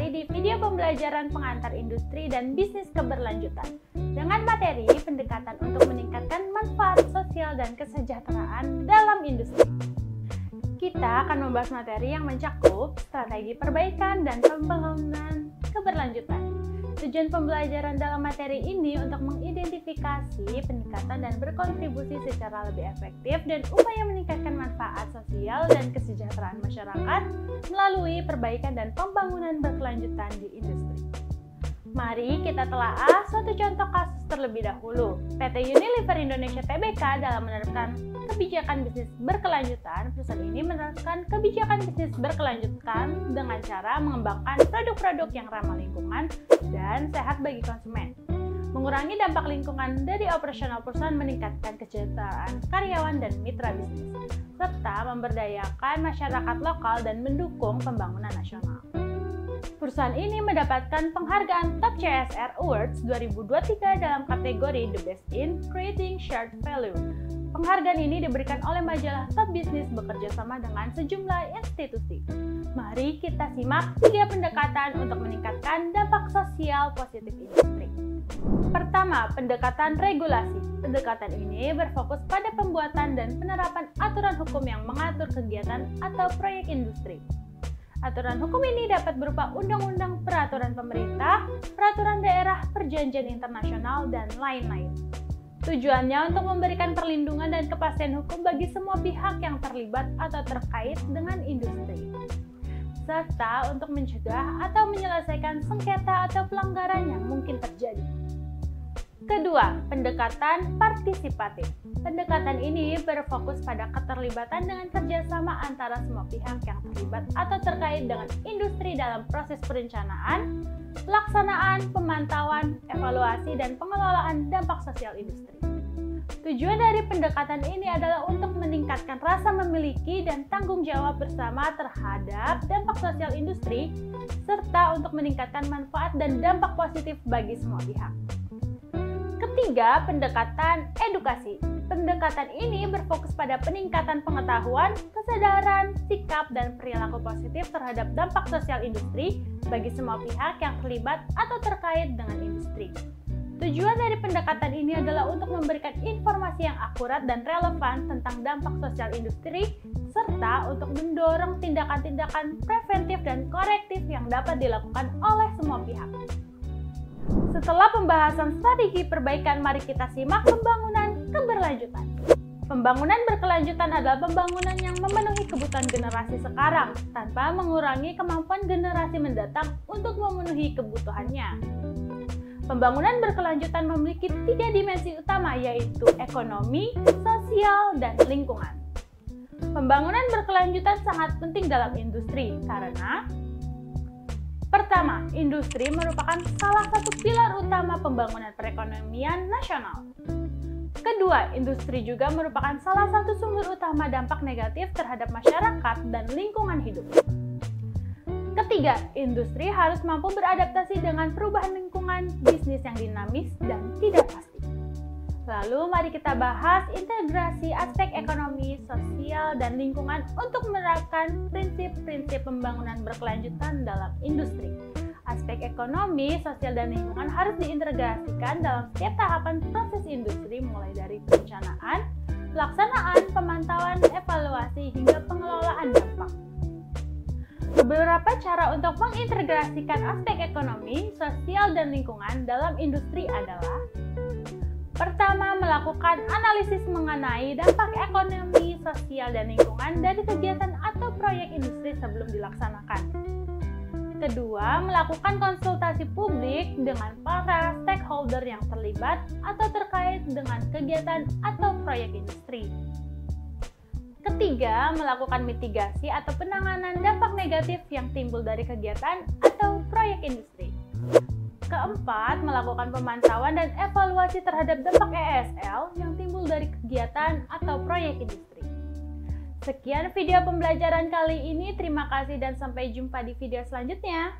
kembali di video pembelajaran pengantar industri dan bisnis keberlanjutan dengan materi pendekatan untuk meningkatkan manfaat sosial dan kesejahteraan dalam industri. Kita akan membahas materi yang mencakup strategi perbaikan dan pembangunan keberlanjutan. Tujuan pembelajaran dalam materi ini untuk mengidentifikasi peningkatan dan berkontribusi secara lebih efektif dan upaya meningkatkan manfaat sosial dan kesejahteraan masyarakat melalui perbaikan dan pembangunan berkelanjutan di industri. Mari kita telaah suatu contoh kasus terlebih dahulu. PT Unilever Indonesia Tbk dalam menerapkan kebijakan bisnis berkelanjutan. Perusahaan ini menerapkan kebijakan bisnis berkelanjutan dengan cara mengembangkan produk-produk yang ramah lingkungan dan sehat bagi konsumen, mengurangi dampak lingkungan dari operasional perusahaan, meningkatkan kesejahteraan karyawan dan mitra bisnis, serta memberdayakan masyarakat lokal dan mendukung pembangunan nasional. Perusahaan ini mendapatkan penghargaan Top CSR Awards 2023 dalam kategori The Best in Creating Shared Value. Penghargaan ini diberikan oleh majalah Top Business bekerja sama dengan sejumlah institusi. Mari kita simak 3 pendekatan untuk meningkatkan dampak sosial positif industri. Pertama, pendekatan regulasi. Pendekatan ini berfokus pada pembuatan dan penerapan aturan hukum yang mengatur kegiatan atau proyek industri. Aturan hukum ini dapat berupa undang-undang, peraturan pemerintah, peraturan daerah, perjanjian internasional, dan lain-lain. Tujuannya untuk memberikan perlindungan dan kepastian hukum bagi semua pihak yang terlibat atau terkait dengan industri, serta untuk mencegah atau menyelesaikan sengketa atau pelanggaran yang mungkin terjadi. Kedua, pendekatan partisipatif. Pendekatan ini berfokus pada keterlibatan dengan kerjasama antara semua pihak yang terlibat atau terkait dengan industri dalam proses perencanaan, pelaksanaan, pemantauan, evaluasi, dan pengelolaan dampak sosial industri. Tujuan dari pendekatan ini adalah untuk meningkatkan rasa memiliki dan tanggung jawab bersama terhadap dampak sosial industri, serta untuk meningkatkan manfaat dan dampak positif bagi semua pihak. Ketiga, pendekatan edukasi. Pendekatan ini berfokus pada peningkatan pengetahuan, kesadaran, sikap, dan perilaku positif terhadap dampak sosial industri bagi semua pihak yang terlibat atau terkait dengan industri. Tujuan dari pendekatan ini adalah untuk memberikan informasi yang akurat dan relevan tentang dampak sosial industri, serta untuk mendorong tindakan-tindakan preventif dan korektif yang dapat dilakukan oleh semua pihak. Setelah pembahasan strategi perbaikan, mari kita simak pembangunan keberlanjutan. Pembangunan berkelanjutan adalah pembangunan yang memenuhi kebutuhan generasi sekarang tanpa mengurangi kemampuan generasi mendatang untuk memenuhi kebutuhannya. Pembangunan berkelanjutan memiliki 3 dimensi utama, yaitu ekonomi, sosial, dan lingkungan. Pembangunan berkelanjutan sangat penting dalam industri karena pertama, industri merupakan salah satu pilar utama pembangunan perekonomian nasional. Kedua, industri juga merupakan salah satu sumber utama dampak negatif terhadap masyarakat dan lingkungan hidup. Ketiga, industri harus mampu beradaptasi dengan perubahan lingkungan bisnis yang dinamis dan tidak pasti. Lalu mari kita bahas integrasi aspek ekonomi, sosial, dan lingkungan untuk menerapkan prinsip-prinsip pembangunan berkelanjutan dalam industri. Aspek ekonomi, sosial, dan lingkungan harus diintegrasikan dalam setiap tahapan proses industri, mulai dari perencanaan, pelaksanaan, pemantauan, evaluasi, hingga pengelolaan dampak. Beberapa cara untuk mengintegrasikan aspek ekonomi, sosial, dan lingkungan dalam industri adalah: pertama, melakukan analisis mengenai dampak ekonomi, sosial, dan lingkungan dari kegiatan atau proyek industri sebelum dilaksanakan. Kedua, melakukan konsultasi publik dengan para stakeholder yang terlibat atau terkait dengan kegiatan atau proyek industri. Ketiga, melakukan mitigasi atau penanganan dampak negatif yang timbul dari kegiatan atau proyek industri. Keempat, melakukan pemantauan dan evaluasi terhadap dampak ESL yang timbul dari kegiatan atau proyek industri. Sekian video pembelajaran kali ini, terima kasih dan sampai jumpa di video selanjutnya.